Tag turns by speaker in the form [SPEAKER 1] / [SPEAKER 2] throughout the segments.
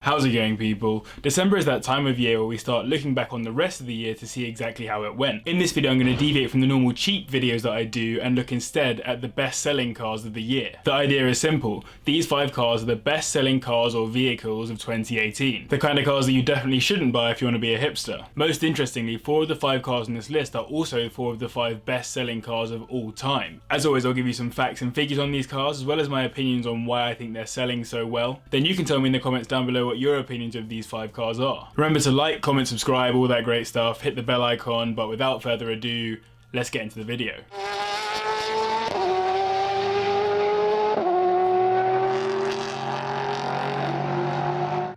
[SPEAKER 1] How's it going, people? December is that time of year where we start looking back on the rest of the year to see exactly how it went. In this video I'm going to deviate from the normal cheap videos that I do and look instead at the best selling cars of the year. The idea is simple. These 5 cars are the best selling cars or vehicles of 2018. The kind of cars that you definitely shouldn't buy if you want to be a hipster. Most interestingly, 4 of the 5 cars on this list are also 4 of the 5 best selling cars of all time. As always, I'll give you some facts and figures on these cars as well as my opinions on why I think they're selling so well. Then you can tell me in the comments down below what your opinions of these 5 cars are. Remember to like, comment, subscribe, all that great stuff, hit the bell icon, but without further ado, let's get into the video.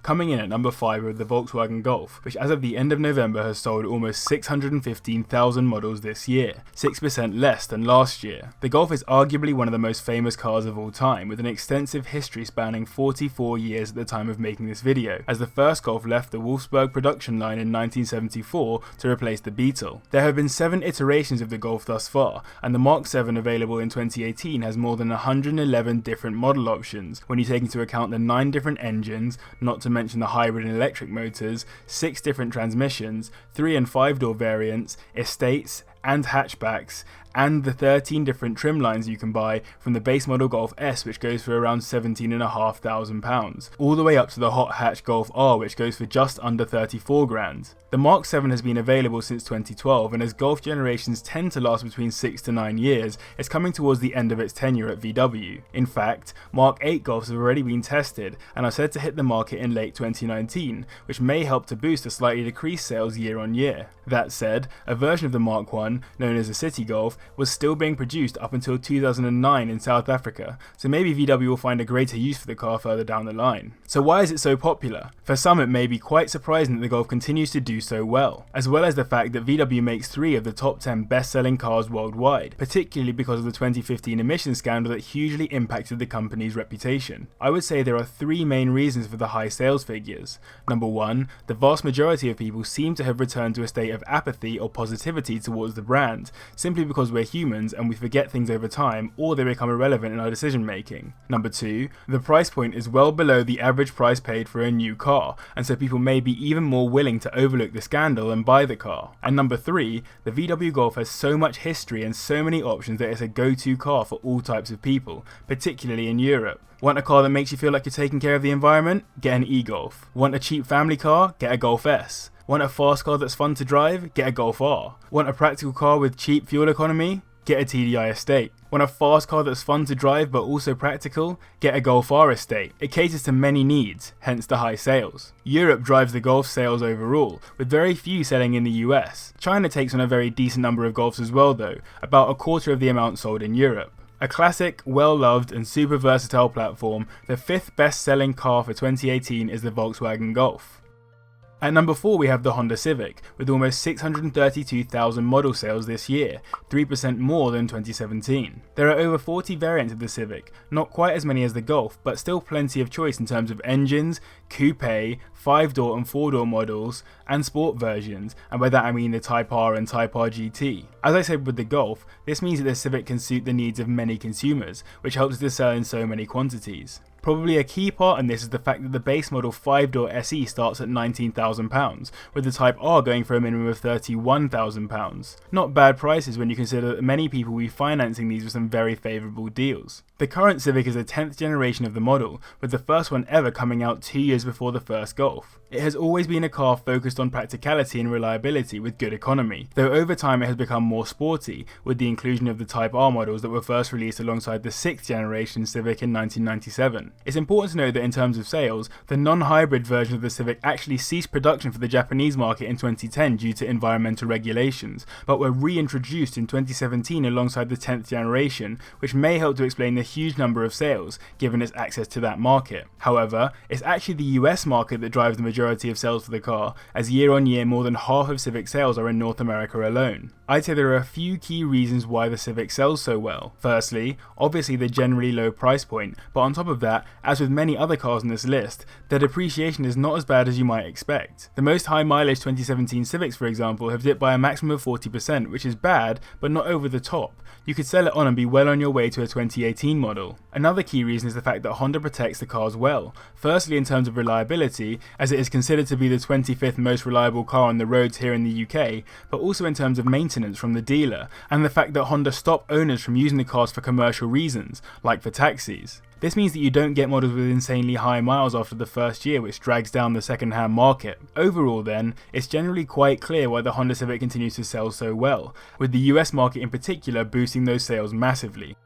[SPEAKER 1] Coming in at number 5 with the Volkswagen Golf, which as of the end of November has sold almost 615,000 models this year, 6% less than last year. The Golf is arguably one of the most famous cars of all time, with an extensive history spanning 44 years at the time of making this video, as the first Golf left the Wolfsburg production line in 1974 to replace the Beetle. There have been 7 iterations of the Golf thus far, and the Mark 7 available in 2018 has more than 111 different model options, when you take into account the 9 different engines, not to mention the hybrid and electric motors, 6 different transmissions, 3 and 5 door variants, estates and hatchbacks, and the 13 different trim lines you can buy, from the base model Golf S, which goes for around £17,500, all the way up to the hot hatch Golf R, which goes for just under 34 grand. The Mark 7 has been available since 2012, and as Golf generations tend to last between 6 to 9 years, it's coming towards the end of its tenure at VW. In fact, Mark 8 Golfs have already been tested and are said to hit the market in late 2019, which may help to boost the slightly decreased sales year on year. That said, a version of the Mark 1, known as the City Golf, was still being produced up until 2009 in South Africa, so maybe VW will find a greater use for the car further down the line. So why is it so popular? For some it may be quite surprising that the Golf continues to do so well, as well as the fact that VW makes 3 of the top 10 best-selling cars worldwide, particularly because of the 2015 emissions scandal that hugely impacted the company's reputation. I would say there are 3 main reasons for the high sales figures. Number 1, the vast majority of people seem to have returned to a state of apathy or positivity towards the brand, simply because we're humans and we forget things over time, or they become irrelevant in our decision making. Number 2, the price point is well below the average price paid for a new car, and so people may be even more willing to overlook the scandal and buy the car. And number 3, the VW Golf has so much history and so many options that it's a go-to car for all types of people, particularly in Europe. Want a car that makes you feel like you're taking care of the environment? Get an e-Golf. Want a cheap family car? Get a Golf S. Want a fast car that's fun to drive? Get a Golf R. Want a practical car with cheap fuel economy? Get a TDI Estate. Want a fast car that's fun to drive but also practical? Get a Golf R Estate. It caters to many needs, hence the high sales. Europe drives the Golf sales overall, with very few selling in the US. China takes on a very decent number of Golfs as well though, about a quarter of the amount sold in Europe. A classic, well-loved and super versatile platform, the 5th best-selling car for 2018 is the Volkswagen Golf. At number 4 we have the Honda Civic, with almost 632,000 model sales this year, 3% more than 2017. There are over 40 variants of the Civic, not quite as many as the Golf, but still plenty of choice in terms of engines, coupe, 5-door and 4-door models, and sport versions, and by that I mean the Type R and Type R GT. As I said with the Golf, this means that the Civic can suit the needs of many consumers, which helps it to sell in so many quantities. Probably a key part in this is the fact that the base model 5-door SE starts at £19,000, with the Type R going for a minimum of £31,000. Not bad prices when you consider that many people will be financing these with some very favourable deals. The current Civic is the 10th generation of the model, with the first one ever coming out 2 years before the first Golf. It has always been a car focused on practicality and reliability with good economy, though over time it has become more sporty, with the inclusion of the Type R models that were first released alongside the 6th generation Civic in 1997. It's important to note that in terms of sales, the non-hybrid version of the Civic actually ceased production for the Japanese market in 2010 due to environmental regulations, but were reintroduced in 2017 alongside the 10th generation, which may help to explain the huge number of sales, given its access to that market. However, it's actually the US market that drives the majority of sales for the car, as year on year more than half of Civic sales are in North America alone. I'd say there are a few key reasons why the Civic sells so well. Firstly, obviously the generally low price point, but on top of that, that, as with many other cars on this list, their depreciation is not as bad as you might expect. The most high mileage 2017 Civics, for example, have dipped by a maximum of 40%, which is bad, but not over the top. You could sell it on and be well on your way to a 2018 model. Another key reason is the fact that Honda protects the cars well. Firstly, in terms of reliability, as it is considered to be the 25th most reliable car on the roads here in the UK, but also in terms of maintenance from the dealer, and the fact that Honda stop owners from using the cars for commercial reasons, like for taxis. This means that you don't get models with insanely high miles after the first year, which drags down the second-hand market. Overall then, it's generally quite clear why the Honda Civic continues to sell so well, with the US market in particular boosting those sales massively.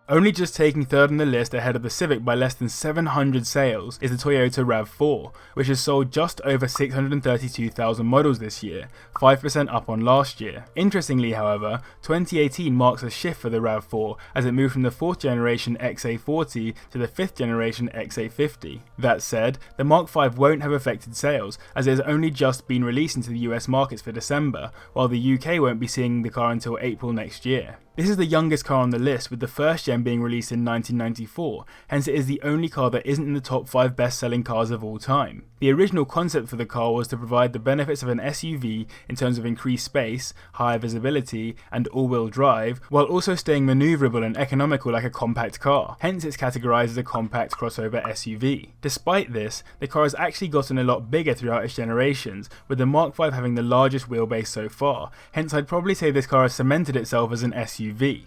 [SPEAKER 1] Only just taking third on the list ahead of the Civic by less than 700 sales is the Toyota RAV4, which has sold just over 632,000 models this year, 5% up on last year. Interestingly, however, 2018 marks a shift for the RAV4 as it moved from the 4th generation XA40 to the 5th generation XA50. That said, the Mark V won't have affected sales, as it has only just been released into the US markets for December, while the UK won't be seeing the car until April next year. This is the youngest car on the list, with the first gen being released in 1994, hence it is the only car that isn't in the top 5 best-selling cars of all time. The original concept for the car was to provide the benefits of an SUV in terms of increased space, higher visibility, and all-wheel drive, while also staying manoeuvrable and economical like a compact car, hence it's categorised as a compact crossover SUV. Despite this, the car has actually gotten a lot bigger throughout its generations, with the Mark V having the largest wheelbase so far, hence I'd probably say this car has cemented itself as an SUV.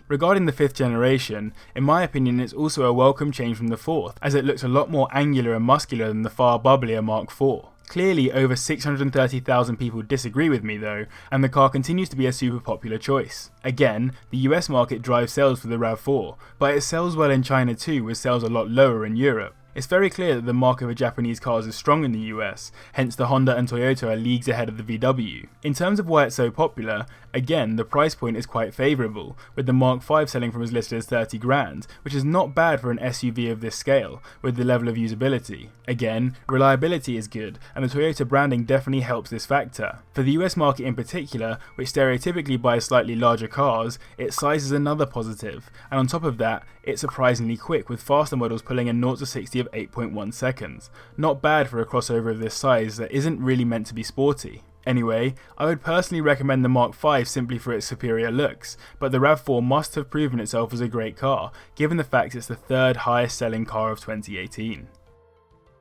[SPEAKER 1] Regarding the 5th generation, in my opinion it's also a welcome change from the 4th, as it looks a lot more angular and muscular than the far bubblier Mark IV. Clearly over 630,000 people disagree with me though, and the car continues to be a super popular choice. Again, the US market drives sales for the RAV4, but it sells well in China too, with sales a lot lower in Europe. It's very clear that the market for Japanese cars is strong in the US, hence the Honda and Toyota are leagues ahead of the VW. In terms of why it's so popular, again the price point is quite favourable, with the Mark V selling from as little as 30 grand, which is not bad for an SUV of this scale, with the level of usability. Again, reliability is good, and the Toyota branding definitely helps this factor. For the US market in particular, which stereotypically buys slightly larger cars, its size is another positive, and on top of that, it's surprisingly quick, with faster models pulling a 0 to 60 of 8.1 seconds. Not bad for a crossover of this size that isn't really meant to be sporty. Anyway, I would personally recommend the Mark V simply for its superior looks, but the RAV4 must have proven itself as a great car, given the fact it's the 3rd highest selling car of 2018.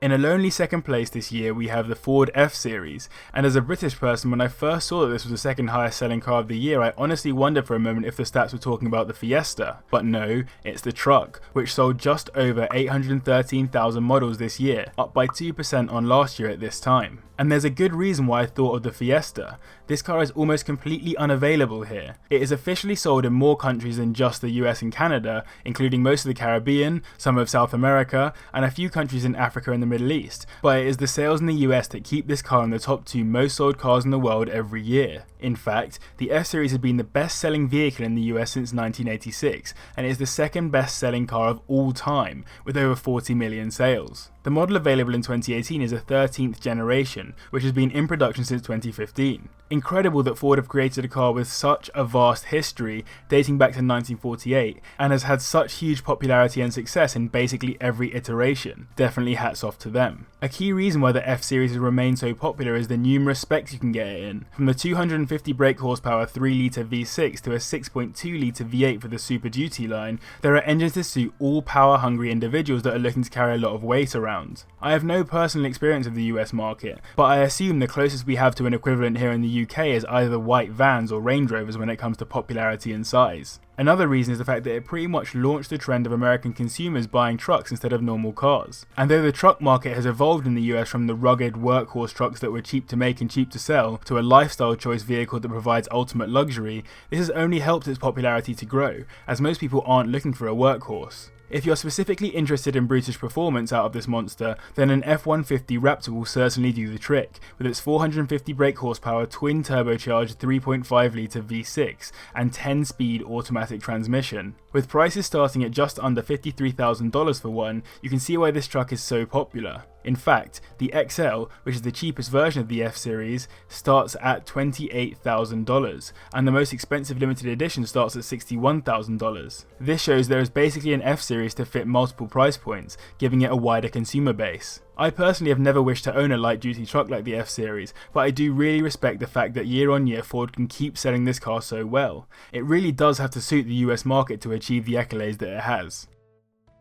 [SPEAKER 1] In a lonely second place this year we have the Ford F-Series, and as a British person, when I first saw that this was the 2nd highest selling car of the year, I honestly wondered for a moment if the stats were talking about the Fiesta. But no, it's the truck, which sold just over 813,000 models this year, up by 2% on last year at this time. And there's a good reason why I thought of the Fiesta. This car is almost completely unavailable here. It is officially sold in more countries than just the US and Canada, including most of the Caribbean, some of South America, and a few countries in Africa and the Middle East, but it is the sales in the US that keep this car in the top 2 most sold cars in the world every year. In fact, the F-Series has been the best selling vehicle in the US since 1986, and it is the 2nd best selling car of all time, with over 40 million sales. The model available in 2018 is a 13th generation, which has been in production since 2015. Incredible that Ford have created a car with such a vast history, dating back to 1948, and has had such huge popularity and success in basically every iteration. Definitely hats off to them. A key reason why the F-Series has remained so popular is the numerous specs you can get it in. From the 250 brake horsepower 3-litre V6 to a 6.2-litre V8 for the Super Duty line, there are engines to suit all power-hungry individuals that are looking to carry a lot of weight around. I have no personal experience of the US market, but I assume the closest we have to an equivalent here in the UK is either white vans or Range Rovers when it comes to popularity and size. Another reason is the fact that it pretty much launched the trend of American consumers buying trucks instead of normal cars. And though the truck market has evolved in the US from the rugged workhorse trucks that were cheap to make and cheap to sell, to a lifestyle choice vehicle that provides ultimate luxury, this has only helped its popularity to grow, as most people aren't looking for a workhorse. If you're specifically interested in brutish performance out of this monster, then an F-150 Raptor will certainly do the trick, with its 450 brake horsepower twin turbocharged 3.5 litre V6 and 10-speed automatic transmission. With prices starting at just under $53,000 for one, you can see why this truck is so popular. In fact, the XL, which is the cheapest version of the F-Series, starts at $28,000, and the most expensive limited edition starts at $61,000. This shows there is basically an F-Series to fit multiple price points, giving it a wider consumer base. I personally have never wished to own a light-duty truck like the F-Series, but I do really respect the fact that year on year Ford can keep selling this car so well. It really does have to suit the US market to achieve the accolades that it has.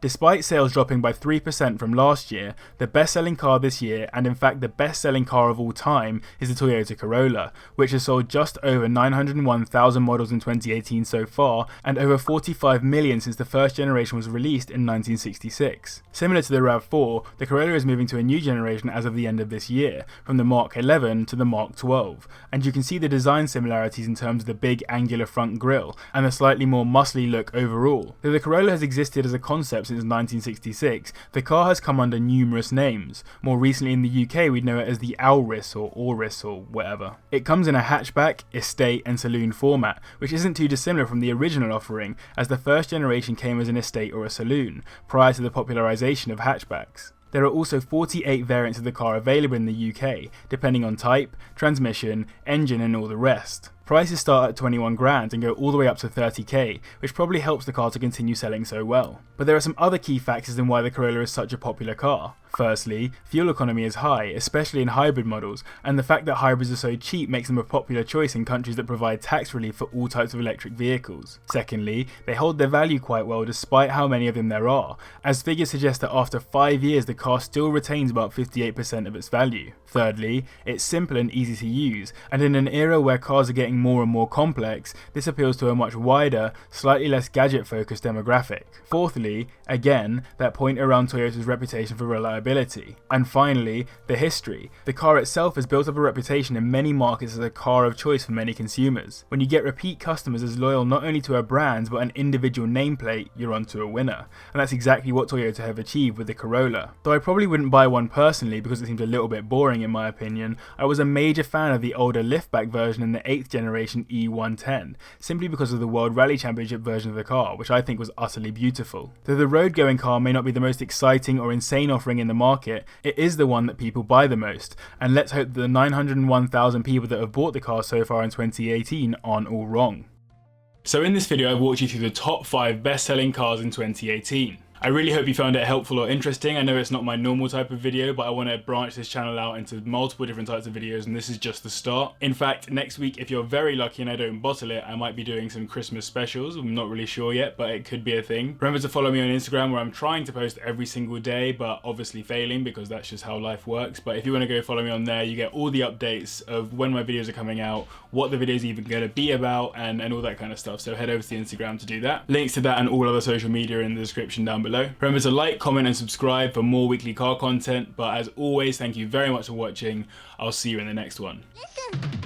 [SPEAKER 1] Despite sales dropping by 3% from last year, the best-selling car this year, and in fact the best-selling car of all time, is the Toyota Corolla, which has sold just over 901,000 models in 2018 so far, and over 45 million since the first generation was released in 1966. Similar to the RAV4, the Corolla is moving to a new generation as of the end of this year, from the Mark 11 to the Mark 12, and you can see the design similarities in terms of the big angular front grille, and the slightly more muscly look overall. Though the Corolla has existed as a concept since 1966, the car has come under numerous names. More recently in the UK we'd know it as the Auris or Auris or whatever. It comes in a hatchback, estate and saloon format, which isn't too dissimilar from the original offering, as the first generation came as an estate or a saloon, prior to the popularisation of hatchbacks. There are also 48 variants of the car available in the UK, depending on type, transmission, engine and all the rest. Prices start at 21 grand and go all the way up to 30k, which probably helps the car to continue selling so well. But there are some other key factors in why the Corolla is such a popular car. Firstly, fuel economy is high, especially in hybrid models, and the fact that hybrids are so cheap makes them a popular choice in countries that provide tax relief for all types of electric vehicles. Secondly, they hold their value quite well despite how many of them there are, as figures suggest that after 5 years the car still retains about 58% of its value. Thirdly, it's simple and easy to use, and in an era where cars are getting more and more complex, this appeals to a much wider, slightly less gadget-focused demographic. Fourthly, again, that point around Toyota's reputation for reliability. And finally, the history. The car itself has built up a reputation in many markets as a car of choice for many consumers. When you get repeat customers as loyal not only to a brand but an individual nameplate, you're onto a winner. And that's exactly what Toyota have achieved with the Corolla. Though I probably wouldn't buy one personally because it seems a little bit boring in my opinion, I was a major fan of the older liftback version in the 8th generation E110, simply because of the World Rally Championship version of the car, which I think was utterly beautiful. Though the road-going car may not be the most exciting or insane offering in the market, it is the one that people buy the most, and let's hope that the 901,000 people that have bought the car so far in 2018 aren't all wrong. So in this video I've walked you through the top 5 best-selling cars in 2018. I really hope you found it helpful or interesting. I know it's not my normal type of video, but I want to branch this channel out into multiple different types of videos, and this is just the start. In fact, next week, if you're very lucky and I don't bottle it, I might be doing some Christmas specials. I'm not really sure yet, but it could be a thing. Remember to follow me on Instagram, where I'm trying to post every single day, but obviously failing because that's just how life works. But if you want to go follow me on there, you get all the updates of when my videos are coming out, what the video's even going to be about, and all that kind of stuff. So head over to the Instagram to do that. Links to that and all other social media in the description down below. Remember to like, comment and subscribe for more weekly car content, but as always, thank you very much for watching. I'll see you in the next one.
[SPEAKER 2] Listen.